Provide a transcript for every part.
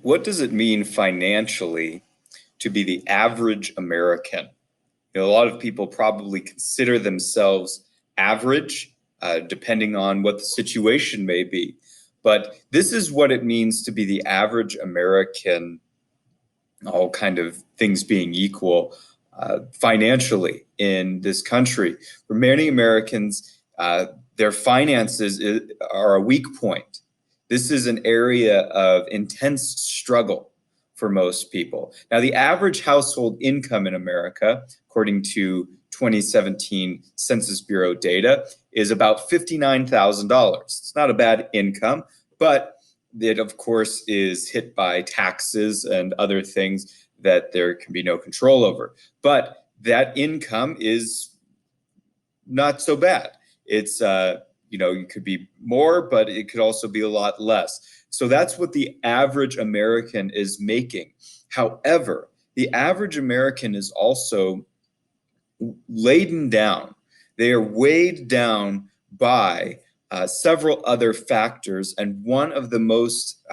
What does it mean financially to be the average American? A lot of people probably consider themselves average, depending on what the situation may be. But this is what it means to be the average American, all kind of things being equal, financially in this country. For many Americans, their finances are a weak point. This is an area of intense struggle for most people. Now, the average household income in America, according to 2017 Census Bureau data, is about $59,000. It's not a bad income, but it, of course, is hit by taxes and other things that there can be no control over. But that income is not so bad. It's, it could be more, but it could also be a lot less. So that's what the average American is making. However, the average American is also laden down. They are weighed down by several other factors, and one of the most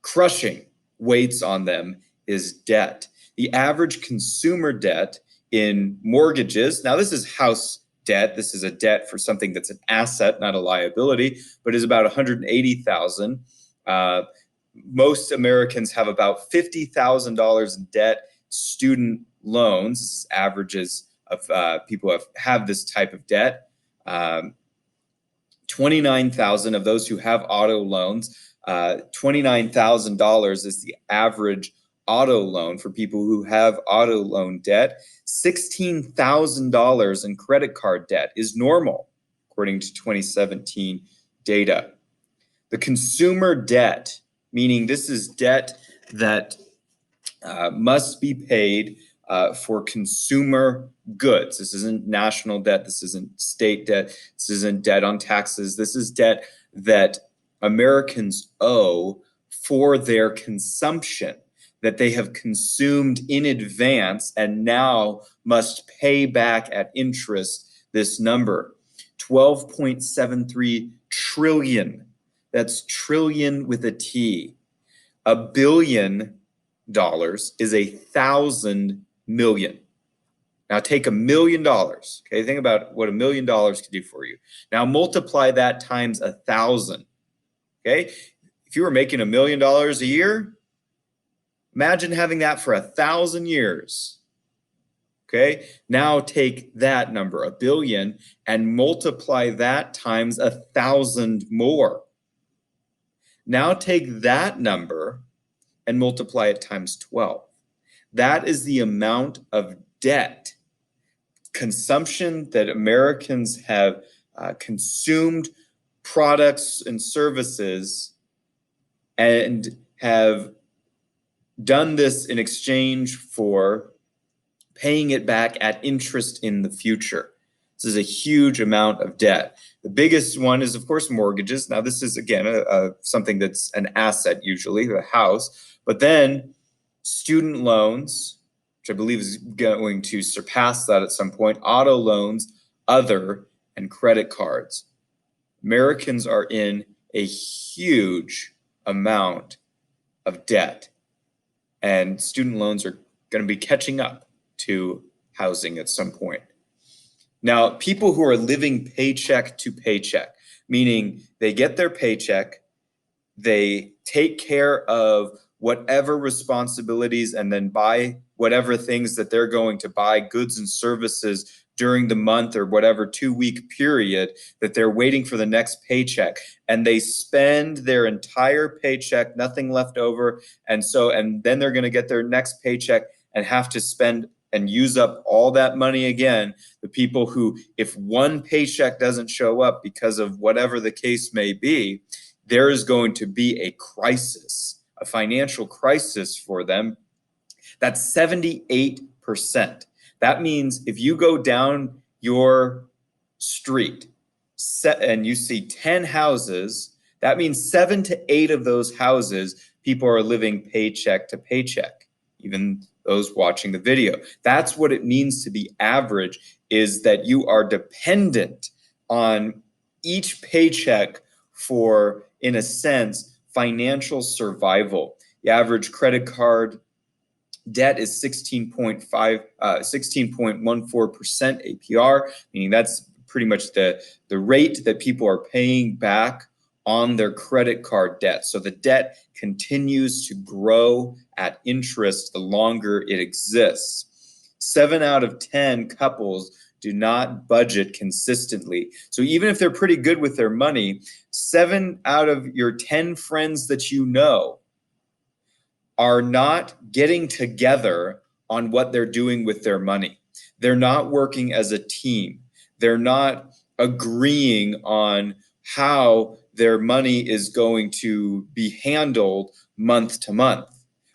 crushing weights on them is debt. The average consumer debt in mortgages, now this is house debt, this is a debt for something that's an asset, not a liability, but is about $180,000. Most Americans have about $50,000 in debt. Student loans, this is averages of people who have this type of debt. 29,000 of those who have auto loans, $29,000 is the average auto loan for people who have auto loan debt. $16,000 in credit card debt is normal, according to 2017 data. The consumer debt, meaning this is debt that must be paid for consumer goods. This isn't national debt. This isn't state debt. This isn't debt on taxes. This is debt that Americans owe for their consumption, that they have consumed in advance and now must pay back at interest this number. 12.73 trillion. That's trillion with a T. $1 billion is 1,000 million. Now take $1 million. Okay, think about what $1 million could do for you. Now multiply that times 1,000. Okay, if you were making $1 million a year, imagine having that for 1,000 years. Okay, now take that number, 1 billion, and multiply that times 1,000 more. Now take that number and multiply it times 12. That is the amount of debt, consumption that Americans have consumed products and services and have done this in exchange for paying it back at interest in the future. This is a huge amount of debt. The biggest one is, of course, mortgages. Now, this is, again, something that's an asset, usually, a house. But then student loans, which I believe is going to surpass that at some point, auto loans, other, and credit cards. Americans are in a huge amount of debt, and student loans are going to be catching up to housing at some point. Now, people who are living paycheck to paycheck, meaning they get their paycheck, they take care of whatever responsibilities and then buy whatever things that they're going to buy, goods and services during the month or whatever 2-week period that they're waiting for the next paycheck. And they spend their entire paycheck, nothing left over. And then they're going to get their next paycheck and have to spend and use up all that money again. The people who, if one paycheck doesn't show up because of whatever the case may be, there is going to be a crisis, a financial crisis for them. That's 78%. That means if you go down your street and you see 10 houses, that means 7 to 8 of those houses, people are living paycheck to paycheck, even those watching the video. That's what it means to be average, is that you are dependent on each paycheck for, in a sense, financial survival. The average credit card debt is 16.14% APR, meaning that's pretty much the rate that people are paying back on their credit card debt. So the debt continues to grow at interest the longer it exists. 7 out of 10 couples do not budget consistently. So even if they're pretty good with their money, 7 out of your 10 friends that you know are not getting together on what they're doing with their money. They're not working as a team. They're not agreeing on how their money is going to be handled month to month,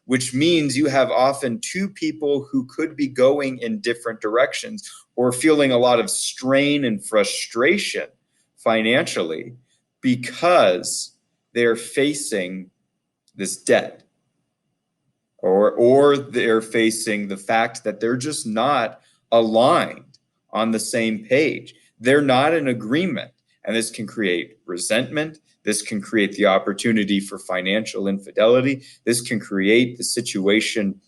which means you have often two people who could be going in different directions or feeling a lot of strain and frustration financially because they're facing this debt. Or they're facing the fact that they're just not aligned on the same page. They're not in agreement. And this can create resentment. This can create the opportunity for financial infidelity. This can create the situation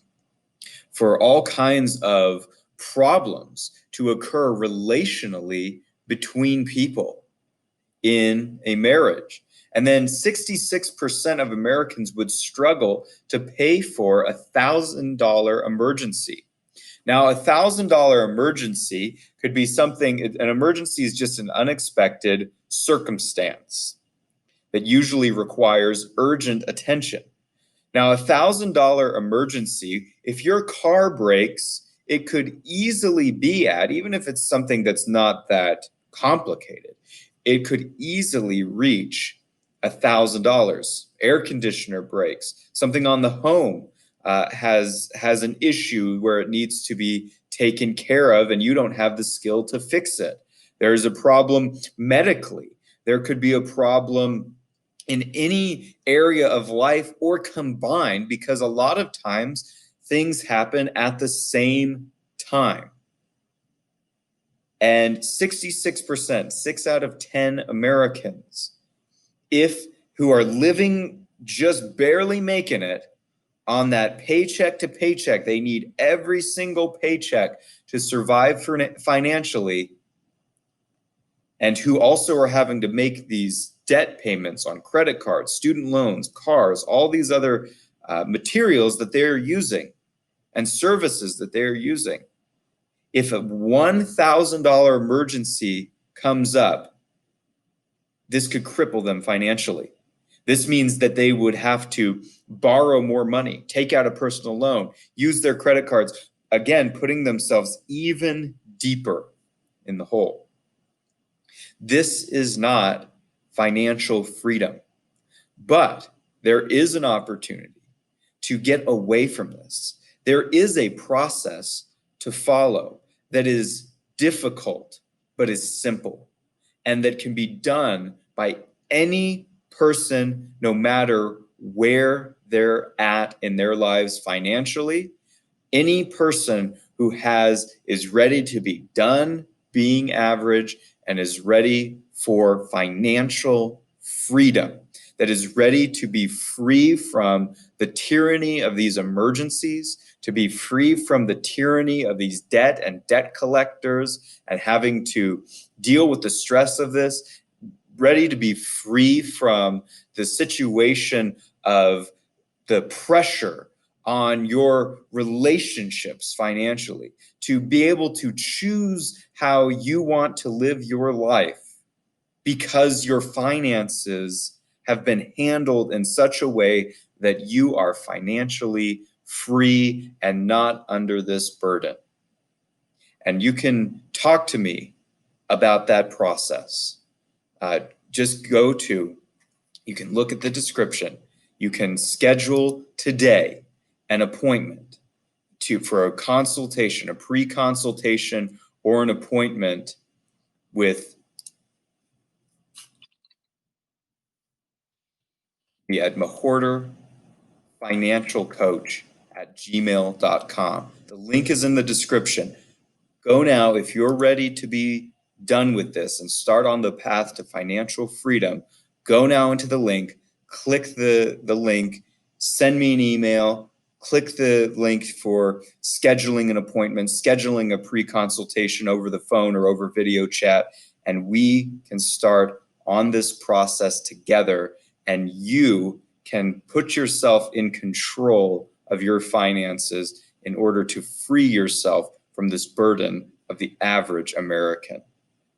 for all kinds of problems to occur relationally between people in a marriage. And then 66% of Americans would struggle to pay for a $1,000 emergency. Now, a $1,000 emergency could be something, an emergency is just an unexpected circumstance that usually requires urgent attention. Now, a $1,000 emergency, if your car breaks, it could easily be at, even if it's something that's not that complicated, it could easily reach $1,000. Air conditioner breaks, something on the home has an issue where it needs to be taken care of and you don't have the skill to fix it. There's a problem medically. There could be a problem in any area of life or combined, because a lot of times things happen at the same time. And 66%, 6 out of 10 Americans, who are living just barely making it on that paycheck to paycheck, they need every single paycheck to survive financially, and who also are having to make these debt payments on credit cards, student loans, cars, all these other materials that they're using and services that they're using. If a $1,000 emergency comes up, this could cripple them financially. This means that they would have to borrow more money, take out a personal loan, use their credit cards, again, putting themselves even deeper in the hole. This is not financial freedom, but there is an opportunity to get away from this. There is a process to follow that is difficult, but is simple, and that can be done by any person, no matter where they're at in their lives financially. Any person who is ready to be done being average and is ready for financial freedom, that is ready to be free from the tyranny of these emergencies, to be free from the tyranny of these debt and debt collectors and having to deal with the stress of this, ready to be free from the situation of the pressure on your relationships financially, to be able to choose how you want to live your life because your finances have been handled in such a way that you are financially free and not under this burden. And you can talk to me about that process. Just you can look at the description. You can schedule today an appointment for a consultation, a pre-consultation, or an appointment with me at mawhorterfinancialcoach@gmail.com. The link is in the description. Go now if you're ready to be done with this and start on the path to financial freedom. Go now into the link, click the link, send me an email, click the link for scheduling an appointment, scheduling a pre-consultation over the phone or over video chat, and we can start on this process together, and you can put yourself in control of your finances in order to free yourself from this burden of the average American.